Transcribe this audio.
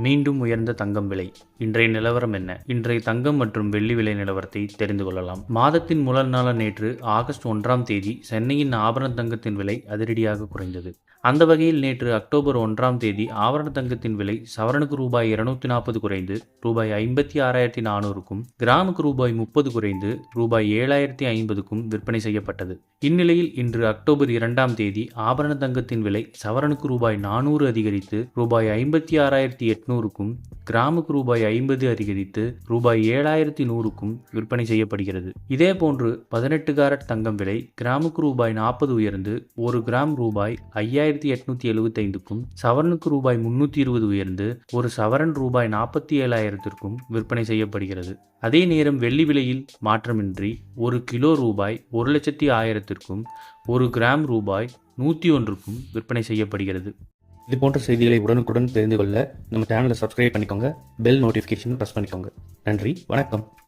மீண்டும் உயர்ந்த தங்கம் விலை. இன்றைய நிலவரம் என்ன? இன்றைய தங்கம் மற்றும் வெள்ளி விலை நிலவரத்தை தெரிந்து கொள்ளலாம். மாதத்தின் முதல் நாளான நேற்று ஆகஸ்ட் 1ஆம் தேதி சென்னையின் ஆபரண தங்கத்தின் விலை அதிரடியாக குறைந்தது. அந்த வகையில் நேற்று அக்டோபர் 1ஆம் தேதி ஆபரண தங்கத்தின் விலை சவரனுக்கு ரூபாய் 240 குறைந்து ரூபாய் 56,400க்கும், கிராமுக்கு ரூபாய் 30 குறைந்து ரூபாய் 7,050க்கும் விற்பனை செய்யப்பட்டது. இந்நிலையில் இன்று அக்டோபர் 2ஆம் தேதி ஆபரண தங்கத்தின் விலை சவரனுக்கு ரூபாய் 400 அதிகரித்து ரூபாய் 56,800க்கும், கிராமுக்கு ரூபாய் 50 அதிகரித்து ரூபாய் 7,100க்கும் விற்பனை செய்யப்படுகிறது. இதேபோன்று 18 கேரட் தங்கம் விலை கிராமுக்கு ரூபாய் 40 உயர்ந்து 1 கிராம் ரூபாய் 5,875க்கும், சவரனுக்கு ரூபாய் 320 உயர்ந்து 1 சவரன் ரூபாய் 47,000க்கும் விற்பனை செய்யப்படுகிறது. அதே நேரம் வெள்ளி விலையில் மாற்றமின்றி 1 கிலோ ரூபாய் 1,10,000க்கும், 1 கிராம் ரூபாய் 101க்கும் விற்பனை செய்யப்படுகிறது. இது போன்ற செய்திகளை உடனுக்குடன் தெரிந்து கொள்ள நம்ம சேனலை சப்ஸ்கிரைப் பண்ணிக்கோங்க. பெல் நோட்டிஃபிகேஷன் ப்ரெஸ் பண்ணிக்கோங்க. நன்றி, வணக்கம்.